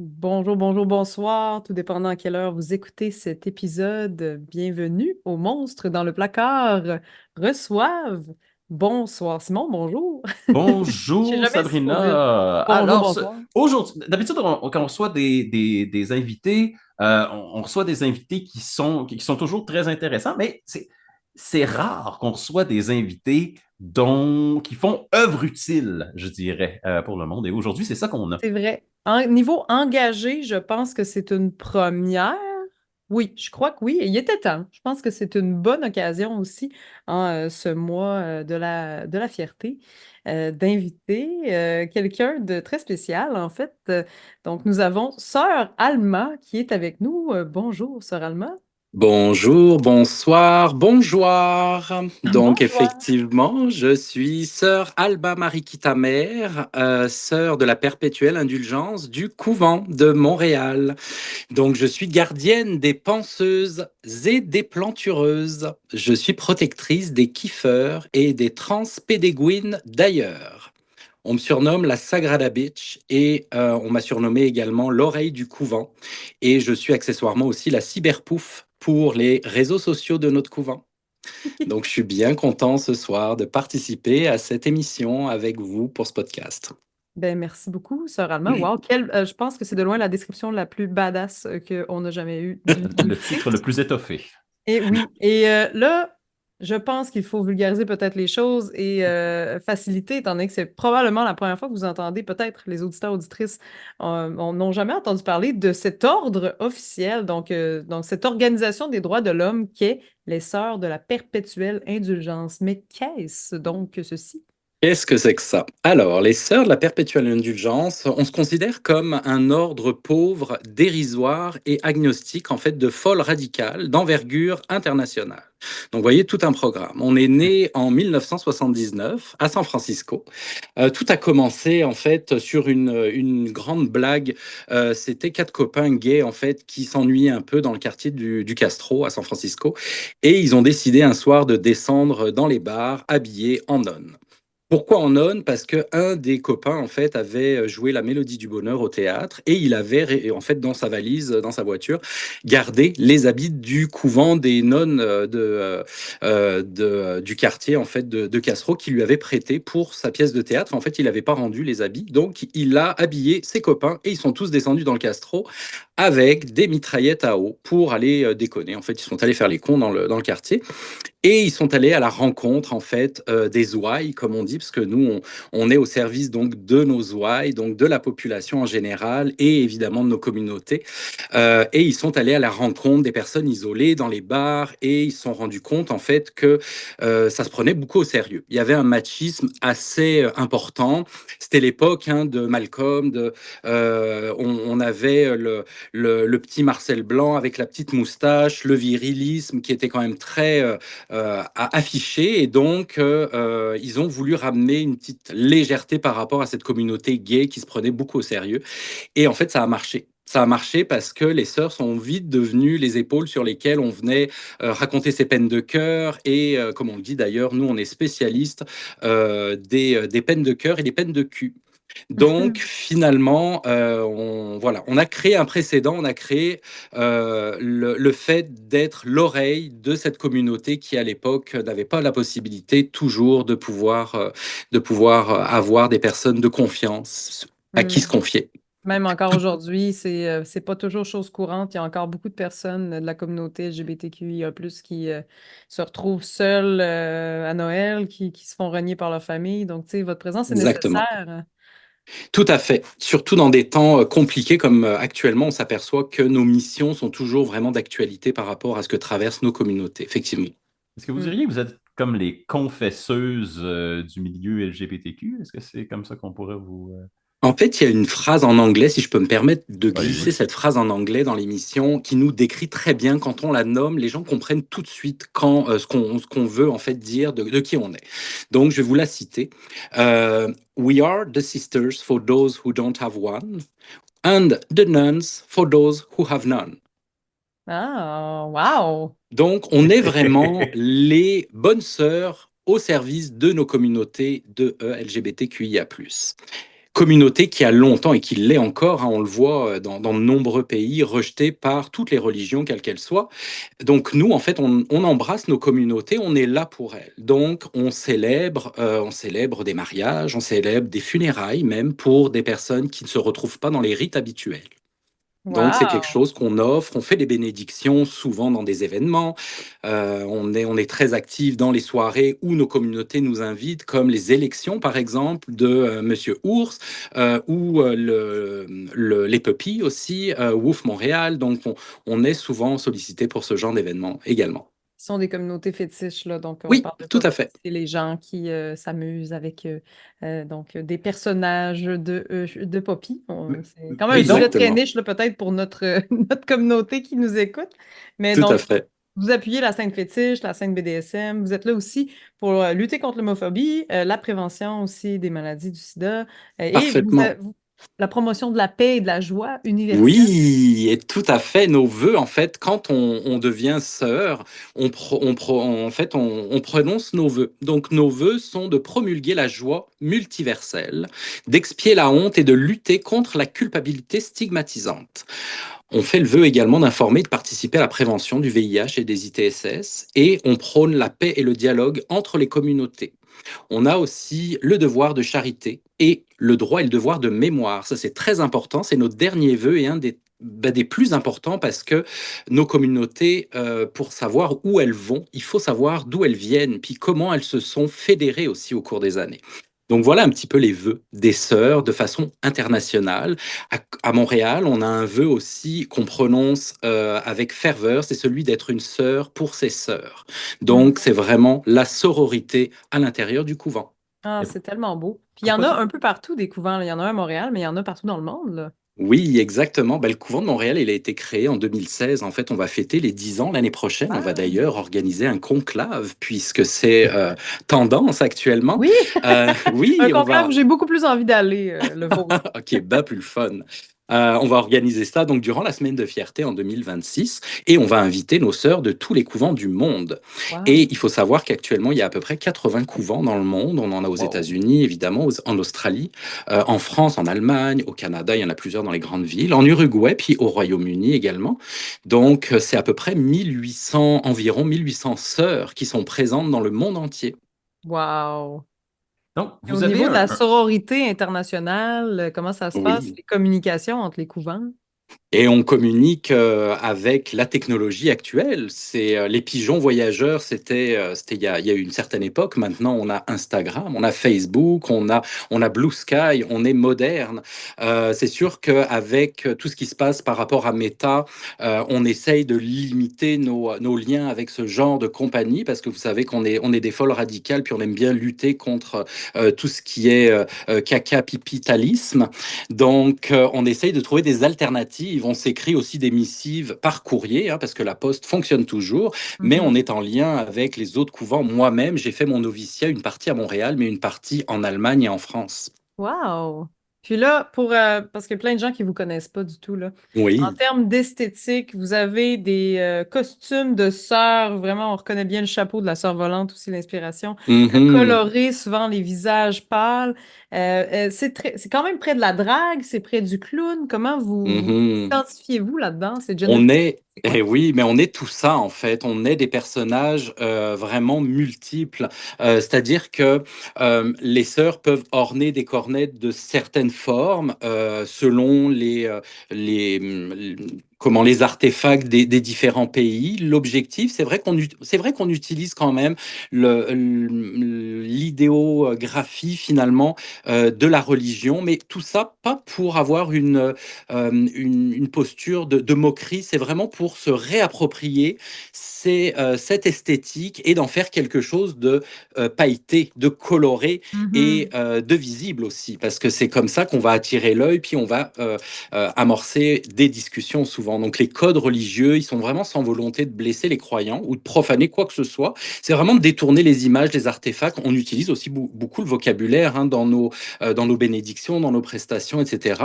Bonjour, bonjour, bonsoir, tout dépendant à quelle heure vous écoutez cet épisode. Bienvenue aux monstres dans le placard reçoivent. Bonsoir Simon, bonjour. Je sais Bonjour jamais s'il faut dire Sabrina. bonjour, bonsoir. Aujourd'hui, d'habitude, quand on reçoit des invités, on reçoit des invités qui sont toujours très intéressants, mais c'est rare qu'on reçoit des invités qui font œuvre utile, je dirais, pour le monde. Et aujourd'hui, c'est ça qu'on a. C'est vrai. Niveau engagé, je pense que c'est une première. Oui, je crois que oui. Et il était temps. Je pense que c'est une bonne occasion aussi, ce mois de la fierté, d'inviter quelqu'un de très spécial, en fait. Donc, nous avons Sœur Alma qui est avec nous. Bonjour, Sœur Alma. Bonjour, bonsoir, bonjour. Donc Bonjour. effectivement, je suis sœur Alba Mariquita Mère, sœur de la perpétuelle indulgence du couvent de Montréal. Donc je suis gardienne des penseuses et des plantureuses. Je suis protectrice des kiffeurs et des transpédéguines d'ailleurs. On me surnomme la Sagrada Bitch et on m'a surnommé également l'oreille du couvent. Et je suis accessoirement aussi la cyberpouf pour les réseaux sociaux de notre couvent. Donc je suis bien content ce soir de participer à cette émission avec vous pour ce podcast. Ben, merci beaucoup, Sœur Alma. Wow, je pense que c'est de loin la description la plus badass qu'on a jamais eue du Le titre le titre. plus étoffé. Et oui, et là, je pense qu'il faut vulgariser peut-être les choses et faciliter, étant donné que c'est probablement la première fois que vous entendez, peut-être les auditeurs, auditrices n'ont jamais entendu parler de cet ordre officiel, donc cette organisation des droits de l'homme qui est les Sœurs de la perpétuelle indulgence. Mais qu'est-ce donc que ceci? Qu'est-ce que c'est que ça? Alors, les sœurs de la perpétuelle indulgence, on se considère comme un ordre pauvre, dérisoire et agnostique, en fait, de folle radicale, d'envergure internationale. Donc, vous voyez, tout un programme. On est né en 1979 à San Francisco. Tout a commencé, en fait, sur une grande blague. C'était quatre copains gays, en fait, qui s'ennuyaient un peu dans le quartier du Castro, à San Francisco. Et ils ont décidé un soir de descendre dans les bars habillés en nonnes. Pourquoi en nonne? Parce que un des copains en fait avait joué la Mélodie du Bonheur au théâtre et il avait en fait dans sa valise, dans sa voiture, gardé les habits du couvent des nonnes du quartier en fait de Castro qui lui avait prêté pour sa pièce de théâtre. En fait, il n'avait pas rendu les habits, donc il a habillé ses copains et ils sont tous descendus dans le Castro avec des mitraillettes à eau pour aller déconner. En fait, ils sont allés faire les cons dans le quartier. Et ils sont allés à la rencontre en fait des ouailles, comme on dit, parce que nous on est au service donc de nos ouailles, donc de la population en général et évidemment de nos communautés. Et ils sont allés à la rencontre des personnes isolées dans les bars et ils se sont rendus compte en fait que ça se prenait beaucoup au sérieux. Il y avait un machisme assez important. C'était l'époque de Malcolm. On avait le petit Marcel Blanc avec la petite moustache, le virilisme qui était quand même très à afficher. Et donc, ils ont voulu ramener une petite légèreté par rapport à cette communauté gay qui se prenait beaucoup au sérieux. Et en fait, ça a marché. Ça a marché parce que les sœurs sont vite devenues les épaules sur lesquelles on venait raconter ses peines de cœur. Et comme on le dit d'ailleurs, nous, on est spécialistes des peines de cœur et des peines de cul. Donc finalement, voilà, on a créé un précédent, on a créé le fait d'être l'oreille de cette communauté qui à l'époque n'avait pas la possibilité toujours de pouvoir avoir des personnes de confiance à qui se Hmm. confier. Même encore aujourd'hui, c'est pas toujours chose courante. Il y a encore beaucoup de personnes de la communauté LGBTQIA+, qui se retrouvent seules à Noël, qui se font renier par leur famille. Donc, tu sais, votre présence est Exactement. nécessaire. Tout à fait. Surtout dans des temps compliqués comme actuellement, on s'aperçoit que nos missions sont toujours vraiment d'actualité par rapport à ce que traversent nos communautés, effectivement. Est-ce que vous Hmm. diriez que vous êtes comme les confesseuses du milieu LGBTQ? Est-ce que c'est comme ça qu'on pourrait vous... En fait, il y a une phrase en anglais, si je peux me permettre de glisser Allez-y. cette phrase en anglais dans l'émission, qui nous décrit très bien quand on la nomme. Les gens comprennent tout de suite quand ce qu'on veut en fait dire de qui on est. Donc, je vais vous la citer. We are the sisters for those who don't have one, and the nuns for those who have none. Ah, wow! Donc, on est vraiment les bonnes sœurs au service de nos communautés de LGBTQIA+. Communauté qui a longtemps et qui l'est encore, hein, on le voit dans de nombreux pays, rejetée par toutes les religions, quelles qu'elles soient. Donc nous, en fait, on embrasse nos communautés, on est là pour elles. Donc on célèbre des mariages, on célèbre des funérailles, même pour des personnes qui ne se retrouvent pas dans les rites habituels. Donc c'est quelque Wow! chose qu'on offre, on fait des bénédictions souvent dans des événements, on est très actifs dans les soirées où nos communautés nous invitent, comme les élections par exemple de Monsieur Ours, ou les Puppies aussi, Wouf Montréal, donc on est souvent sollicité pour ce genre d'événements également. Ce sont des communautés fétiches, là, donc on Oui, parle de tout à Poppy, fait, c'est les gens qui s'amusent avec donc, des personnages de Poppy. Mais, C'est quand même un mais sujet donc, très exactement, niche, là, peut-être pour notre, notre communauté qui nous écoute. Mais tout à donc, fait, vous appuyez la scène fétiche, la scène BDSM. Vous êtes là aussi pour lutter contre l'homophobie, la prévention aussi des maladies du sida, et parfaitement. la promotion de la paix et de la joie universelle. Oui, et tout à fait. Nos vœux, en fait, quand on devient sœur, en fait, on prononce nos vœux. Donc, nos vœux sont de promulguer la joie multiverselle, d'expier la honte et de lutter contre la culpabilité stigmatisante. On fait le vœu également d'informer et de participer à la prévention du VIH et des ITSS, et on prône la paix et le dialogue entre les communautés. On a aussi le devoir de charité et le droit et le devoir de mémoire. Ça, c'est très important. C'est notre dernier vœu et un des plus importants parce que nos communautés, pour savoir où elles vont, il faut savoir d'où elles viennent, puis comment elles se sont fédérées aussi au cours des années. Donc voilà un petit peu les vœux des sœurs de façon internationale. À Montréal, on a un vœu aussi qu'on prononce avec ferveur, c'est celui d'être une sœur pour ses sœurs. Donc c'est vraiment la sororité à l'intérieur du couvent. Ah, mais c'est tellement beau. Puis il y en pourquoi a ça? un peu partout des couvents, là. Il y en a un à Montréal, mais il y en a partout dans le monde, là. Oui, exactement. Ben, le couvent de Montréal, il a été créé en 2016. En fait, on va fêter les 10 ans l'année prochaine. On va Ah, d'ailleurs organiser un conclave puisque c'est tendance actuellement. oui! Un Oui, on conclave où va. j'ai beaucoup plus envie d'aller, le vôtre. Ok, bah plus le fun. On va organiser ça donc durant la semaine de fierté en 2026 et on va inviter nos sœurs de tous les couvents du monde. Et Wow! il faut savoir qu'actuellement, il y a à peu près 80 couvents dans le monde. On en a aux Wow! États-Unis, évidemment, en Australie, en France, en Allemagne, au Canada, il y en a plusieurs dans les grandes villes, en Uruguay, puis au Royaume-Uni également. Donc, c'est à peu près 1800, environ 1800 sœurs qui sont présentes dans le monde entier. Wow! Donc, Et au vous avez niveau de la sororité internationale, comment ça se passe, Oui. les communications entre les couvents? Et on communique avec la technologie actuelle. C'est les pigeons voyageurs, c'était il y a une certaine époque. Maintenant, on a Instagram, on a Facebook, on a Blue Sky, on est moderne. C'est sûr qu'avec tout ce qui se passe par rapport à Meta, on essaye de limiter nos liens avec ce genre de compagnie parce que vous savez on est des folles radicales, puis on aime bien lutter contre tout ce qui est caca-pipitalisme. Donc, on essaye de trouver des alternatives. On s'écrit aussi des missives par courrier, hein, parce que la poste fonctionne toujours, mais on Mhm. est en lien avec les autres couvents. Moi-même, j'ai fait mon noviciat, une partie à Montréal, mais une partie en Allemagne et en France. Wow! Puis là, parce qu'il y a plein de gens qui vous connaissent pas du tout, là. En Oui. termes d'esthétique, vous avez des costumes de sœurs, vraiment, on reconnaît bien le chapeau de la sœur volante, aussi l'inspiration, Mhm. coloré, souvent les visages pâles. C'est quand même près de la drague, c'est près du clown. Comment vous Mhm. identifiez-vous là-dedans? C'est gender On fluid, est, c'est quoi? eh oui, mais on est tout ça en fait. On est des personnages vraiment multiples. C'est-à-dire que les sœurs peuvent orner des cornettes de certaines formes selon les, comment les artefacts des différents pays. L'objectif, c'est vrai qu'on utilise quand même l'idéographie finalement de la religion, mais tout ça pas pour avoir une posture de moquerie, c'est vraiment pour se réapproprier cette esthétique et d'en faire quelque chose de pailleté, de coloré et Mhm. de visible aussi, parce que c'est comme ça qu'on va attirer l'œil, puis on va amorcer des discussions souvent souvent. Donc les codes religieux, ils sont vraiment sans volonté de blesser les croyants ou de profaner quoi que ce soit. C'est vraiment de détourner les images, les artefacts. On utilise aussi beaucoup le vocabulaire dans nos bénédictions, dans nos prestations, etc.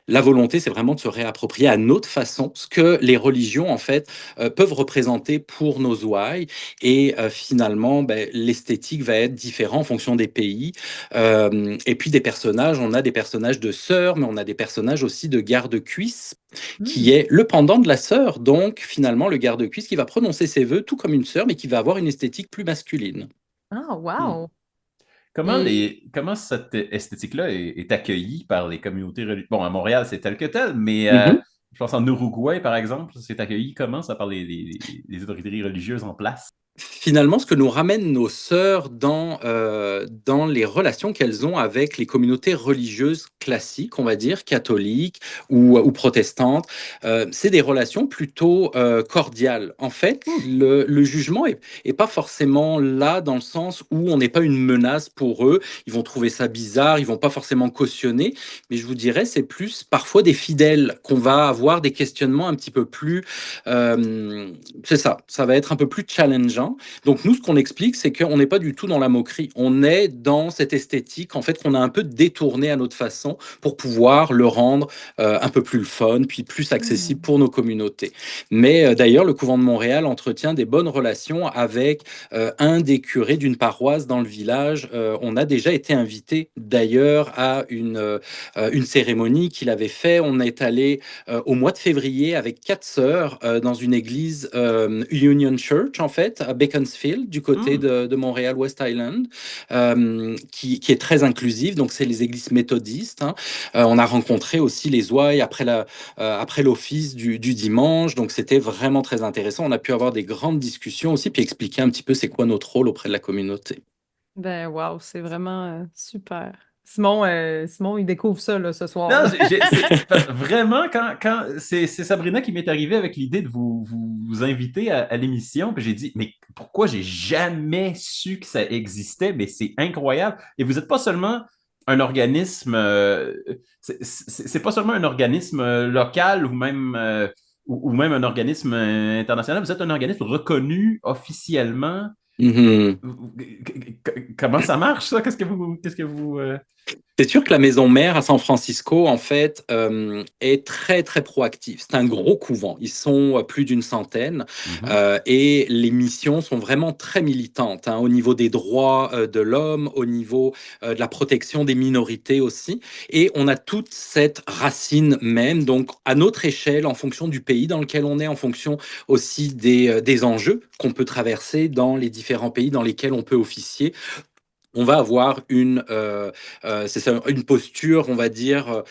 La volonté, c'est vraiment de se réapproprier à notre façon ce que les religions, en fait, peuvent représenter pour nos ouailles. Et finalement, ben, l'esthétique va être différente en fonction des pays. Et puis des personnages, on a des personnages de sœurs, mais on a des personnages aussi de garde-cuisse, qui Hmm. est le pendant de la sœur. Donc, finalement, le garde-cuisse qui va prononcer ses vœux tout comme une sœur, mais qui va avoir une esthétique plus masculine. Ah, Hmm. wow! Comment, Et comment cette esthétique-là est accueillie par les communautés religieuses? Bon, à Montréal, c'est tel que tel, mais Mhm. je pense en Uruguay, par exemple, c'est accueilli comment ça par les autorités religieuses en place? Finalement, ce que nous ramènent nos sœurs dans les relations qu'elles ont avec les communautés religieuses classiques, on va dire, catholiques ou protestantes, c'est des relations plutôt cordiales. En fait, Hmm. le jugement est pas forcément là dans le sens où on n'est pas une menace pour eux. Ils vont trouver ça bizarre, ils vont pas forcément cautionner, mais je vous dirais, c'est plus parfois des fidèles qu'on va avoir des questionnements un petit peu plus c'est ça, ça va être un peu plus challengeant. Donc nous, ce qu'on explique, c'est qu'on n'est pas du tout dans la moquerie. On est dans cette esthétique, en fait, qu'on a un peu détourné à notre façon pour pouvoir le rendre un peu plus le fun, puis plus accessible Hmm. pour nos communautés. Mais d'ailleurs, le couvent de Montréal entretient des bonnes relations avec un des curés d'une paroisse dans le village. On a déjà été invité d'ailleurs à une cérémonie qu'il avait fait. On est allé au mois de février avec 4 sœurs dans une église Union Church, en fait, à Beaconsfield, du côté Hmm. de Montréal, West Island, qui est très inclusive. Donc, c'est les églises méthodistes, hein. On a rencontré aussi les ouailles après l'office du dimanche. Donc, c'était vraiment très intéressant. On a pu avoir des grandes discussions aussi, puis expliquer un petit peu c'est quoi notre rôle auprès de la communauté. Ben, wow, c'est vraiment super. Simon, il découvre ça là, ce soir, Non, là. vraiment, quand c'est Sabrina qui m'est arrivée avec l'idée de vous inviter à l'émission, puis j'ai dit, mais pourquoi j'ai jamais su que ça existait? Mais c'est incroyable. Et vous n'êtes pas seulement un organisme, c'est pas seulement un organisme local ou même un organisme international, vous êtes un organisme reconnu officiellement. Mhm. Comment ça marche, ça? Qu'est-ce que vous C'est sûr que la maison mère à San Francisco, en fait, est très, très proactive. C'est un gros couvent. Ils sont plus d'une centaine Mhm. et les missions sont vraiment très militantes, hein, au niveau des droits de l'homme, au niveau de la protection des minorités aussi. Et on a toute cette racine même, donc à notre échelle, en fonction du pays dans lequel on est, en fonction aussi des enjeux qu'on peut traverser dans les différents pays dans lesquels on peut officier, on va avoir c'est ça, une posture, on va dire,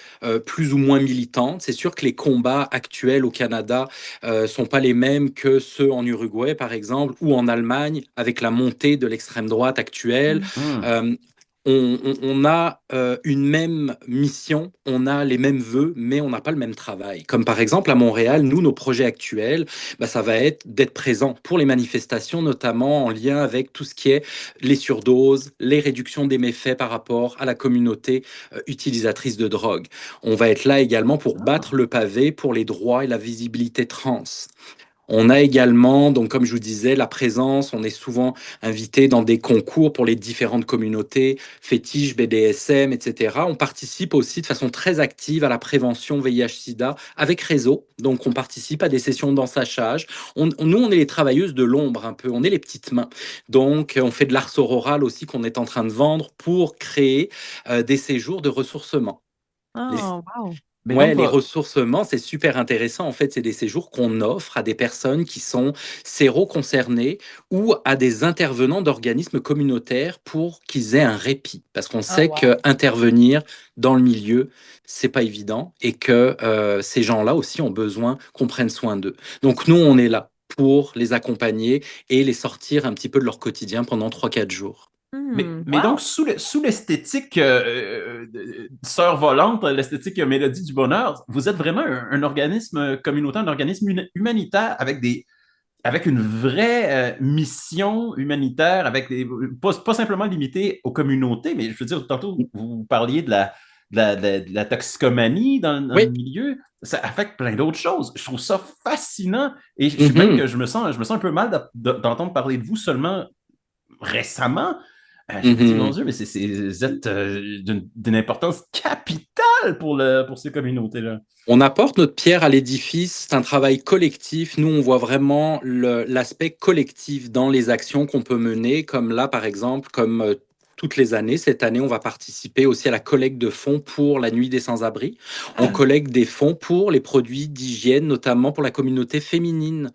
plus ou moins militante. C'est sûr que les combats actuels au Canada sont pas les mêmes que ceux en Uruguay, par exemple, ou en Allemagne, avec la montée de l'extrême droite actuelle. Hmm. Hmm. Euh, on a une même mission, on a les mêmes vœux, mais on n'a pas le même travail. Comme par exemple à Montréal, nous, nos projets actuels, bah, ça va être d'être présent pour les manifestations, notamment en lien avec tout ce qui est les surdoses, les réductions des méfaits par rapport à la communauté utilisatrice de drogue. On va être là également pour Ah. battre le pavé pour les droits et la visibilité trans. On a également, donc comme je vous disais, la présence. On est souvent invité dans des concours pour les différentes communautés, fétiches, BDSM, etc. On participe aussi de façon très active à la prévention VIH/SIDA avec Réseau. Donc on participe à des sessions d'ensachage. Nous, on est les travailleuses de l'ombre un peu. On est les petites mains. Donc on fait de l'art sororal aussi qu'on est en train de vendre pour créer des séjours de ressourcement. Les Ah, wow. Mais donc, Ouais, les ressourcements, c'est super intéressant. En fait, c'est des séjours qu'on offre à des personnes qui sont séro-concernées ou à des intervenants d'organismes communautaires pour qu'ils aient un répit. Parce qu'on Ah, sait que wow. intervenir dans le milieu, c'est pas évident et que ces gens-là aussi ont besoin qu'on prenne soin d'eux. Donc nous, on est là pour les accompagner et les sortir un petit peu de leur quotidien pendant 3 4 jours. mais donc, Wow. sous l'esthétique sœur volante, l'esthétique mélodie du bonheur, vous êtes vraiment un organisme communautaire, un organisme humanitaire avec une vraie mission humanitaire, pas simplement limitée aux communautés, mais je veux dire, tantôt, vous parliez de la toxicomanie dans le Oui. milieu. Ça affecte plein d'autres choses. Je trouve ça fascinant. Et je suis même Mhm. que je me sens un peu mal d'entendre parler de vous seulement récemment. Je me dis, mon Mhm. Dieu, mais vous êtes d'une importance capitale pour ces communautés-là. On apporte notre pierre à l'édifice, c'est un travail collectif. Nous, on voit vraiment l'aspect collectif dans les actions qu'on peut mener, comme là, par exemple, comme toutes les années. Cette année, on va participer aussi à la collecte de fonds pour la Nuit des Sans-Abri. On collecte des fonds pour les produits d'hygiène, notamment pour la communauté féminine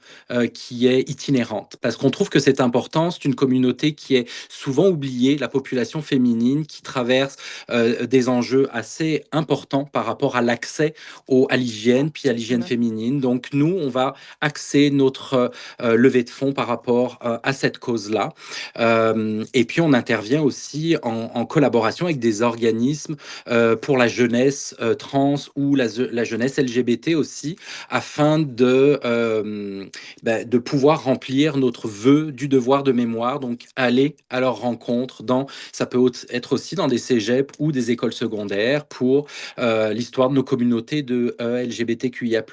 qui est itinérante. Parce qu'on trouve que c'est important, c'est une communauté qui est souvent oubliée, la population féminine qui traverse des enjeux assez importants par rapport à l'accès à l'hygiène, puis à l'hygiène Effectivement. féminine. Donc nous, on va axer notre levée de fonds par rapport à cette cause-là. Et puis on intervient aussi en collaboration avec des organismes pour la jeunesse trans ou la jeunesse LGBT aussi, afin de pouvoir remplir notre vœu du devoir de mémoire, donc aller à leur rencontre ça peut être aussi dans des cégeps ou des écoles secondaires pour l'histoire de nos communautés de LGBTQIA+.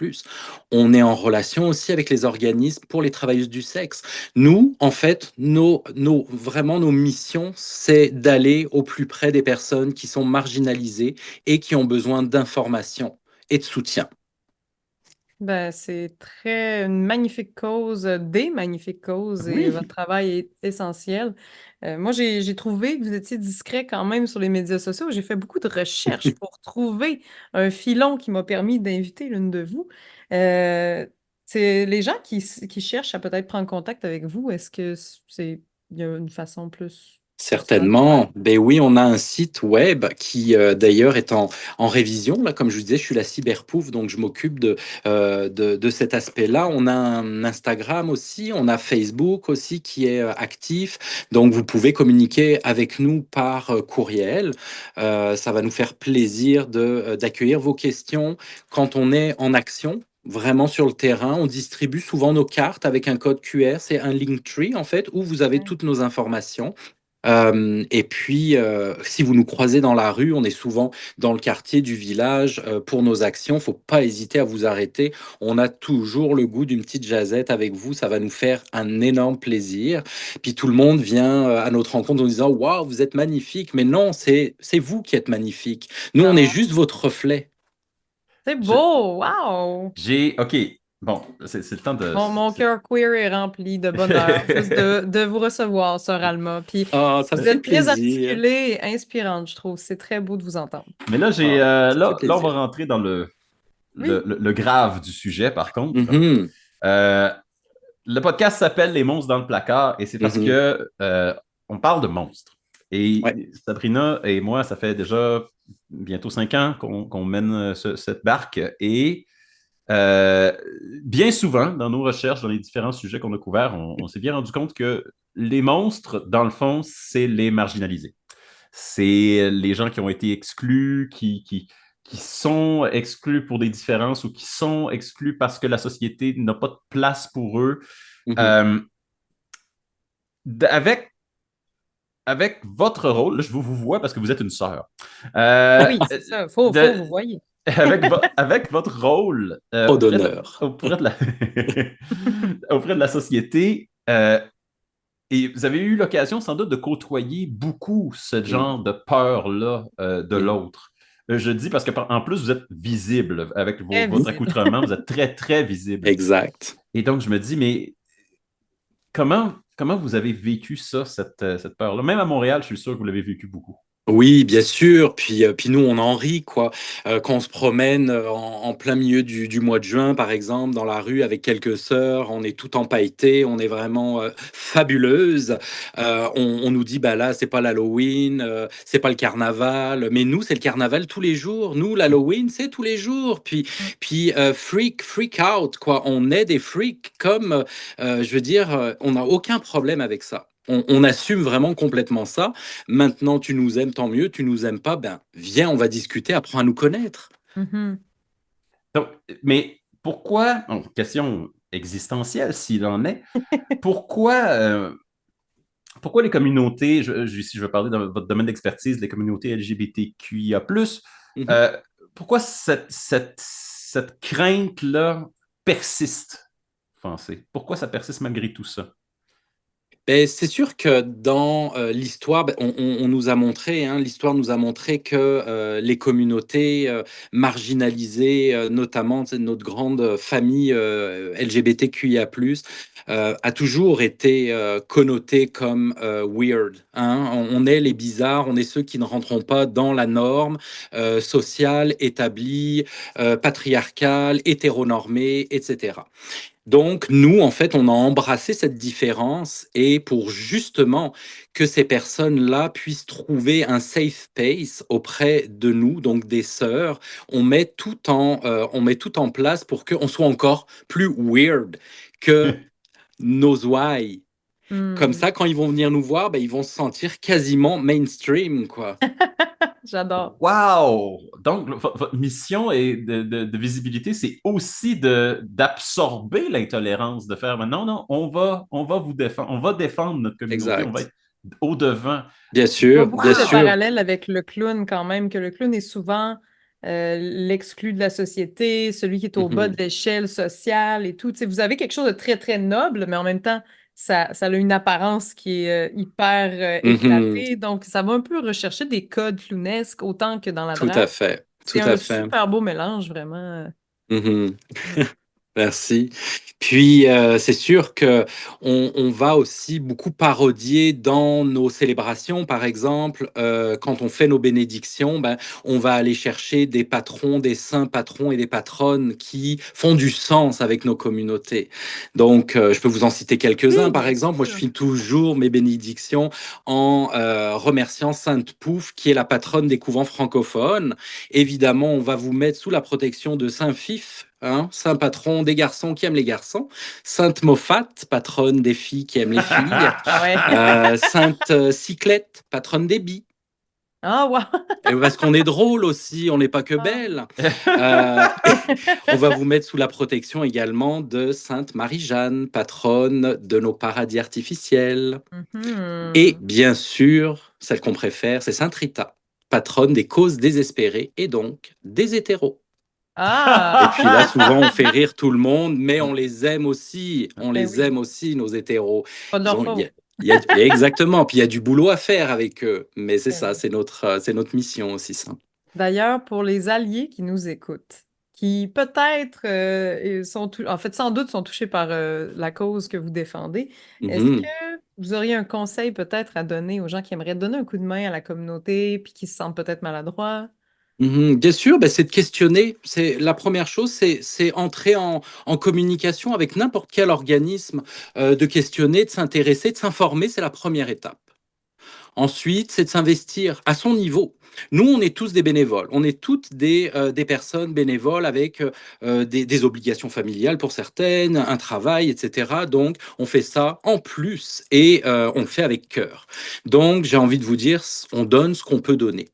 On est en relation aussi avec les organismes pour les travailleuses du sexe. Nous, en fait, vraiment nos missions, c'est d'aller au plus près des personnes qui sont marginalisées et qui ont besoin d'informations et de soutien. Ben, c'est une magnifique cause, des magnifiques causes, et votre Oui, travail est essentiel. Moi, j'ai trouvé que vous étiez discret quand même sur les médias sociaux. J'ai fait beaucoup de recherches pour trouver un filon qui m'a permis d'inviter l'une de vous. Euh, c'est les gens qui cherchent à peut-être prendre contact avec vous. Est-ce que il y a une façon plus pertinente de faire? Certainement. Ben oui, on a un site web qui d'ailleurs est en révision. Là, comme je vous disais, je suis la cyberpouf, donc je m'occupe de cet aspect-là. On a un Instagram aussi, on a Facebook aussi qui est actif. Donc vous pouvez communiquer avec nous par courriel. Ça va nous faire plaisir d'accueillir vos questions quand on est en action. Vraiment sur le terrain, on distribue souvent nos cartes avec un code QR, c'est un Linktree en fait, où vous avez Ouais. toutes nos informations. Et puis, si vous nous croisez dans la rue, on est souvent dans le quartier du village pour nos actions. Faut pas hésiter à vous arrêter. On a toujours le goût d'une petite jazette avec vous. Ça va nous faire un énorme plaisir. Puis tout le monde vient à notre rencontre en disant waouh, vous êtes magnifique. Mais non, c'est vous qui êtes magnifique. Nous, on est Ah, juste votre reflet. c'est je- beau! Wow! OK. Bon, c'est le temps de. Mon cœur queer est rempli de bonheur juste de vous recevoir, Sœur Alma. Puis Ah, ça me vous fait êtes très plaisir. articulée et inspirante, je trouve. C'est très beau de vous entendre. Mais là, Ah, ça me fait là, on va plaisir. rentrer dans Oui. le grave du sujet, par contre. Mhm, Euh, le podcast s'appelle Les monstres dans le placard et c'est parce mhm. que on parle de monstres. Ouais. Et Sabrina et moi, ça fait déjà bientôt 5 ans qu'on mène cette barque et euh, bien souvent, dans nos recherches, dans les différents sujets qu'on a couverts, on s'est bien rendu compte que les monstres, dans le fond, c'est les marginalisés. C'est les gens qui ont été exclus, qui sont exclus pour des différences ou qui sont exclus parce que la société n'a pas de place pour eux. Mhm. Euh, avec, avec votre rôle, là, je vous vois parce que vous êtes une sœur. Euh, Oui, c'est ça. Faut de- vous voyez. avec votre rôle Trop d'honneur. auprès de la, auprès de la société, et vous avez eu l'occasion sans doute de côtoyer beaucoup ce Mm, genre de peur-là de mm. l'autre. Je dis parce que en plus, vous êtes visible avec Très votre visible. accoutrement, vous êtes très, très visible. Exact. Et donc, je me dis, mais comment vous avez vécu ça, cette peur-là? Même à Montréal, je suis sûr que vous l'avez vécu beaucoup. Oui, bien sûr. Puis nous, on en rit, quoi. Quand on se promène en plein milieu du mois de juin, par exemple, dans la rue avec quelques sœurs, on est tout empailleté, on est vraiment fabuleuse. On nous dit, bah là, c'est pas l'Halloween, c'est pas le carnaval. Mais nous, c'est le carnaval tous les jours. Nous, l'Halloween, c'est tous les jours. Puis freak out, quoi. On est des freaks, comme, je veux dire, on n'a aucun problème avec ça. On assume vraiment complètement ça. Maintenant, tu nous aimes, tant mieux. Tu nous aimes pas, ben viens, on va discuter, apprends à nous connaître. Mhm. Donc, mais pourquoi, bon, question existentielle s'il en est, pourquoi, pourquoi les communautés, si je veux parler de votre domaine d'expertise, les communautés LGBTQIA+, Mhm. Euh, Pourquoi cette crainte-là persiste, vous pensez? Pourquoi ça persiste malgré tout ça? Ben, c'est sûr que dans l'histoire, ben, on nous a montré, hein, l'histoire nous a montré que les communautés marginalisées, notamment tu sais, notre grande famille LGBTQIA+, a toujours été connotée comme weird. Hein. On est les bizarres, on est ceux qui ne rentrons pas dans la norme sociale, établie, patriarcale, hétéronormée, etc. Donc, nous, en fait, on a embrassé cette différence et pour justement que ces personnes-là puissent trouver un safe space auprès de nous, donc des sœurs, on met tout en place pour qu'on soit encore plus weird que nos ouailles. Comme Hmm. ça, quand ils vont venir nous voir, ben, ils vont se sentir quasiment mainstream, quoi. J'adore. Wow! Donc, votre mission de visibilité, c'est aussi d'absorber l'intolérance, de faire, mais non, non, on va vous défendre, on va défendre notre communauté, on va Exact. être au-devant. Je vois Bien beaucoup de Wow! sûr. parallèles avec le clown quand même, que le clown est souvent l'exclu de la société, celui qui est au bas de Mhm. l'échelle sociale et tout. Tu sais, vous avez quelque chose de très, très noble, mais en même temps, ça a une apparence qui est hyper Mhm. éclatée. Donc, ça va un peu rechercher des codes clownesques autant que dans la Tout drague. à fait. C'est Tout à un fait. super beau mélange, vraiment. Mhm. Mm. Merci. Puis c'est sûr que on va aussi beaucoup parodier dans nos célébrations, par exemple, quand on fait nos bénédictions, ben, on va aller chercher des patrons, des saints patrons et des patronnes qui font du sens avec nos communautés. Donc, je peux vous en citer Oui, quelques-uns. Par bien exemple, moi, je sûr. finis toujours mes bénédictions en remerciant Sainte Pouffe, qui est la patronne des couvents francophones. Évidemment, on va vous mettre sous la protection de Saint Fif, hein, saint patron des garçons qui aiment les garçons. Sainte Moffat, patronne des filles qui aiment les filles. Ah ouais. Sainte Cyclette, patronne des billes. Ah, wow. Et parce qu'on est drôle aussi, on n'est pas que Ah. belle. Et on va vous mettre sous la protection également de Sainte Marie-Jeanne, patronne de nos paradis artificiels. Et Mhm. bien sûr, celle qu'on préfère, c'est Sainte Rita, patronne des causes désespérées et donc des hétéros. Et puis là, Ah! souvent, on fait rire tout le monde, mais on les aime aussi. On Ben les oui, aime aussi, nos hétéros. pas de Ils leur ont, faute. exactement. Puis il y a du boulot à faire avec eux. Mais c'est Ben ça, oui. c'est notre mission aussi, ça. D'ailleurs, pour les alliés qui nous écoutent, qui peut-être en fait, sans doute sont touchés par la cause que vous défendez, est-ce Mhm. que vous auriez un conseil peut-être à donner aux gens qui aimeraient donner un coup de main à la communauté puis qui se sentent peut-être maladroits? Mhm. Bien sûr, ben, c'est de questionner. C'est la première chose, c'est entrer en communication avec n'importe quel organisme, de questionner, de s'intéresser, de s'informer. C'est la première étape. Ensuite, c'est de s'investir à son niveau. Nous, on est tous des bénévoles. On est toutes des personnes bénévoles avec des obligations familiales pour certaines, un travail, etc. Donc, on fait ça en plus et on le fait avec cœur. Donc, j'ai envie de vous dire, on donne ce qu'on peut donner.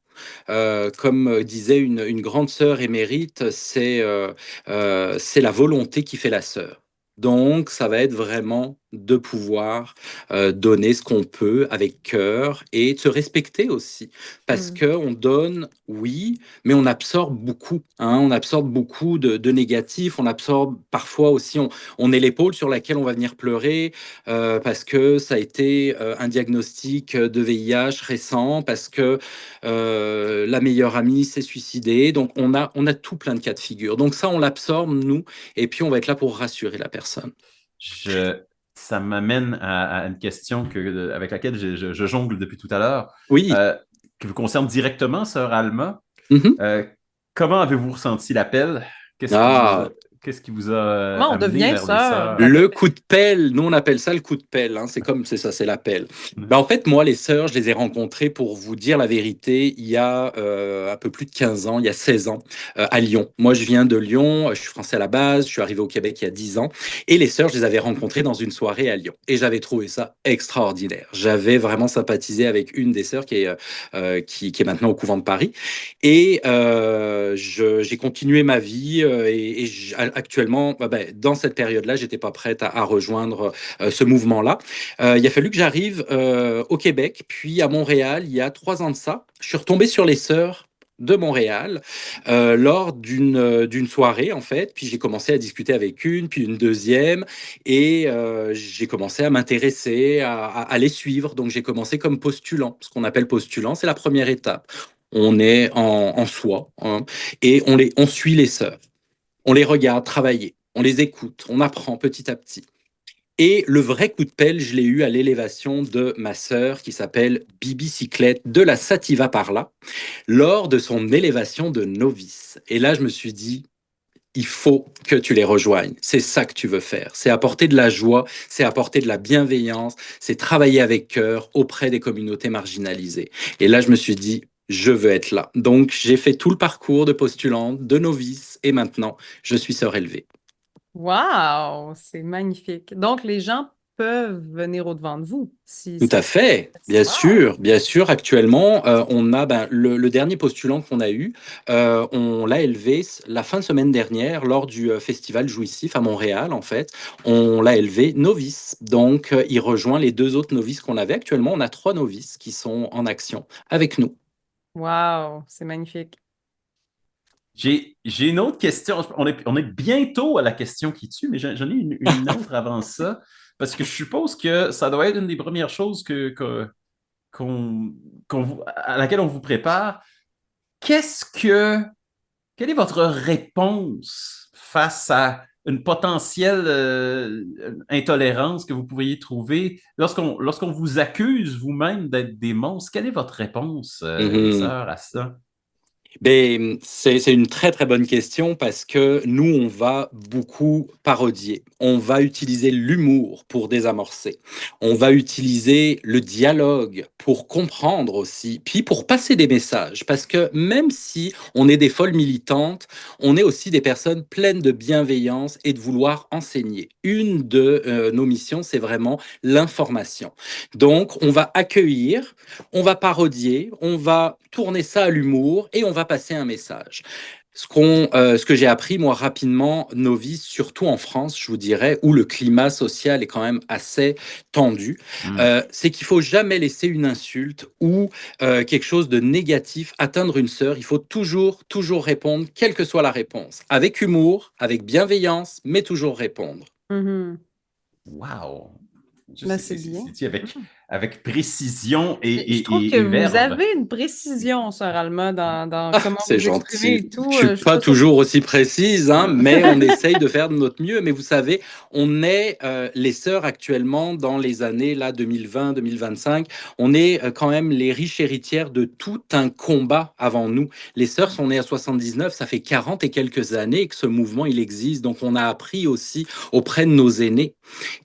Comme disait une grande sœur émérite, c'est la volonté qui fait la sœur. Donc, ça va être vraiment de pouvoir donner ce qu'on peut avec cœur et de se respecter aussi. Parce Hmm. que on donne, oui, mais on absorbe beaucoup. Hein, on absorbe beaucoup de négatifs. On absorbe parfois aussi, on est l'épaule sur laquelle on va venir pleurer parce que ça a été un diagnostic de VIH récent, parce que la meilleure amie s'est suicidée. Donc, on a tout plein de cas de figure. Donc, ça, on l'absorbe, nous, et puis on va être là pour rassurer la personne. Je, Ça m'amène à une question avec laquelle je jongle depuis tout à l'heure, Oui. euh, qui vous concerne directement, sœur Alma. Mhm. Euh, Comment avez-vous ressenti l'appel? Ah, Qu'est-ce qui vous a Comment on amené devient vers les sœur sœurs? le catholique? coup de pelle, nous on appelle ça le coup de pelle, hein, c'est ça, c'est l'appel. Ben, en fait, moi, les sœurs, je les ai rencontrées, pour vous dire la vérité, il y a un peu plus de 15 ans, il y a 16 ans, à Lyon. Moi, je viens de Lyon, je suis français à la base, je suis arrivé au Québec il y a 10 ans, et les sœurs, je les avais rencontrées dans une soirée à Lyon. Et j'avais trouvé ça extraordinaire. J'avais vraiment sympathisé avec une des sœurs qui est maintenant au couvent de Paris. Et j'ai continué ma vie actuellement, ben, dans cette période-là, j'étais pas prête à rejoindre ce mouvement-là. Il a fallu que j'arrive au Québec, puis à Montréal, il y a 3 ans de ça. Je suis retombé sur les sœurs de Montréal lors d'une soirée, en fait. Puis j'ai commencé à discuter avec une, puis une deuxième, et j'ai commencé à m'intéresser, à les suivre. Donc j'ai commencé comme postulant. Ce qu'on appelle postulant, c'est la première étape. On est en soi, hein, et on suit les sœurs. On les regarde travailler, on les écoute, on apprend petit à petit. Et le vrai coup de pelle, je l'ai eu à l'élévation de ma sœur qui s'appelle Bibi Cyclette de la Sativa Parla, lors de son élévation de novice. Et là, je me suis dit, il faut que tu les rejoignes. C'est ça que tu veux faire. C'est apporter de la joie, c'est apporter de la bienveillance, c'est travailler avec cœur auprès des communautés marginalisées. Et là, je me suis dit, je veux être là. Donc, j'ai fait tout le parcours de postulante, de novice, et maintenant, je suis sœur élevée. Wow, c'est magnifique. Donc, les gens peuvent venir au-devant de vous si Tout à ça... fait, Wow! bien sûr. Actuellement, on a le dernier postulant qu'on a eu, on l'a élevé la fin de semaine dernière lors du festival Jouissif à Montréal. En fait, on l'a élevé novice. Donc, il rejoint les deux autres novices qu'on avait. Actuellement, on a 3 novices qui sont en action avec nous. Wow, c'est magnifique. J'ai une autre question. On est bientôt à la question qui tue, mais j'en ai une autre avant ça, parce que je suppose que ça doit être une des premières choses à laquelle on vous prépare. Qu'est-ce que, Quelle est votre réponse face à une potentielle intolérance que vous pourriez trouver lorsqu'on vous accuse vous-même d'être des monstres? Quelle est votre réponse, les Mhm. sœurs, à ça? Ben, c'est une très très bonne question parce que nous, on va beaucoup parodier. On va utiliser l'humour pour désamorcer. On va utiliser le dialogue pour comprendre aussi, puis pour passer des messages. Parce que même si on est des folles militantes, on est aussi des personnes pleines de bienveillance et de vouloir enseigner. Une de nos missions, c'est vraiment l'information. Donc, on va accueillir, on va parodier, on va tourner ça à l'humour et on va passer un message. Ce que j'ai appris, moi, rapidement, novice, surtout en France, je vous dirais, où le climat social est quand même assez tendu, Hmm. c'est qu'il faut jamais laisser une insulte ou quelque chose de négatif atteindre une sœur. Il faut toujours, toujours répondre, quelle que soit la réponse, avec humour, avec bienveillance, mais toujours répondre. Mhm. Wow! Ben, C'est c'est bien. dit avec précision Je trouve que et vous verve. avez une précision, sœur Alma, dans Ah, comment c'est vous exprimez gentil. et tout. Je suis Je trouve pas ça... toujours aussi précise, hein, mais on essaye de faire de notre mieux. Mais vous savez, on est les sœurs actuellement dans les années là 2020, 2025. On est quand même les riches héritières de tout un combat avant nous. Les sœurs sont nées à 79, ça fait 40 et quelques années que ce mouvement il existe. Donc on a appris aussi auprès de nos aînés.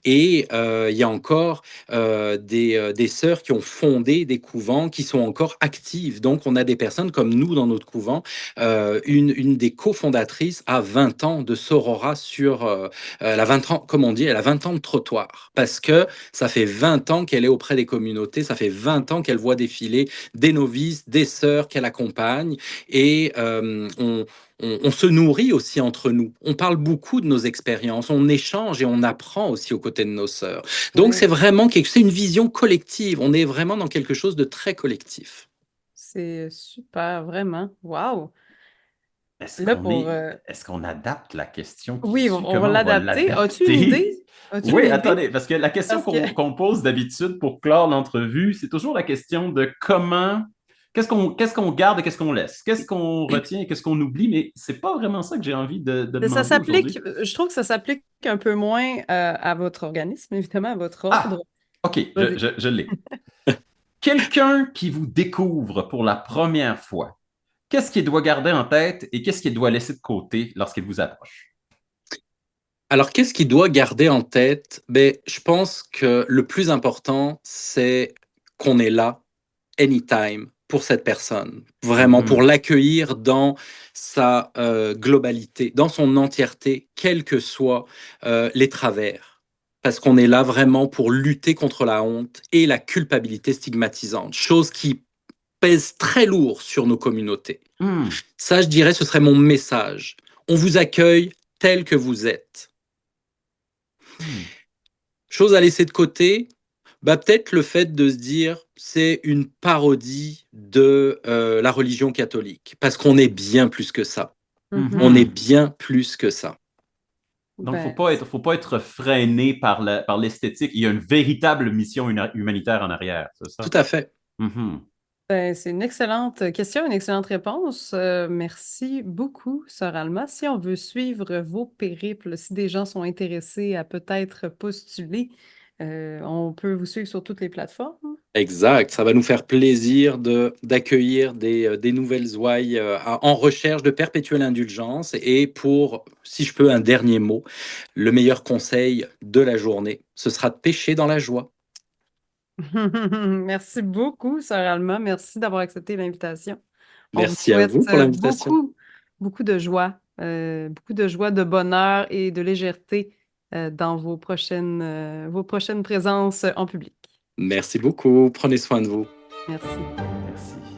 Et il y a encore des sœurs qui ont fondé des couvents qui sont encore actives. Donc, on a des personnes comme nous dans notre couvent. Une des cofondatrices a 20 ans de sorora sur elle a 20 ans, comme on dit, elle a 20 ans de trottoir. Parce que ça fait 20 ans qu'elle est auprès des communautés, ça fait 20 ans qu'elle voit défiler des novices, des sœurs qu'elle accompagne. Et on se nourrit aussi entre nous. On parle beaucoup de nos expériences, on échange et on apprend aussi aux côtés de nos sœurs. Donc Oui, c'est une vision collective. On est vraiment dans quelque chose de très collectif. c'est super, vraiment. Wow! Est-ce Là, qu'on pour... est, est-ce qu'on adapte la question qui Oui, tue? on va Comment on va l'adapter. As-tu une l'adapter? idée? As-tu Oui, une idée? attendez, parce que la question Parce que... qu'on pose d'habitude pour clore l'entrevue, c'est toujours la question de qu'est-ce qu'on garde et qu'est-ce qu'on laisse? Qu'est-ce qu'on retient et qu'est-ce qu'on oublie? Mais c'est pas vraiment ça que j'ai envie de Ça demander s'applique, aujourd'hui. je trouve que ça s'applique un peu moins à votre organisme, évidemment, à votre ordre. Ah, OK, Vas-y. je l'ai. Quelqu'un qui vous découvre pour la première fois, qu'est-ce qu'il doit garder en tête et qu'est-ce qu'il doit laisser de côté lorsqu'il vous approche? Alors, qu'est-ce qu'il doit garder en tête? Ben, je pense que le plus important, c'est qu'on est là, anytime, pour cette personne. Vraiment, pour Mhm. l'accueillir dans sa globalité, dans son entièreté, quels que soient les travers. Parce qu'on est là vraiment pour lutter contre la honte et la culpabilité stigmatisante, chose qui pèse très lourd sur nos communautés. Hmm. Ça, je dirais, ce serait mon message. On vous accueille tel que vous êtes. Hmm. Chose à laisser de côté, Bah, peut-être le fait de se dire, c'est une parodie de la religion catholique, parce qu'on est bien plus que ça. On est Mhm. bien plus que ça. Donc, Ben, faut pas être freiné par par l'esthétique. Il y a une véritable mission humanitaire en arrière, c'est Tout ça? à fait. Mhm. ben, c'est une excellente question, une excellente réponse. Merci beaucoup, Sœur Alma. Si on veut suivre vos périples, si des gens sont intéressés à peut-être postuler, on peut vous suivre sur toutes les plateformes. Exact, ça va nous faire plaisir d'accueillir des nouvelles ouailles en recherche de perpétuelle indulgence. Et pour, si je peux, un dernier mot, le meilleur conseil de la journée, ce sera de pêcher dans la joie. Merci beaucoup, Sœur Alma. Merci d'avoir accepté l'invitation. On vous Merci à souhaite vous pour l'invitation. beaucoup beaucoup de joie, de bonheur et de légèreté dans vos prochaines présences en public. Merci beaucoup, prenez soin de vous. Merci. Merci.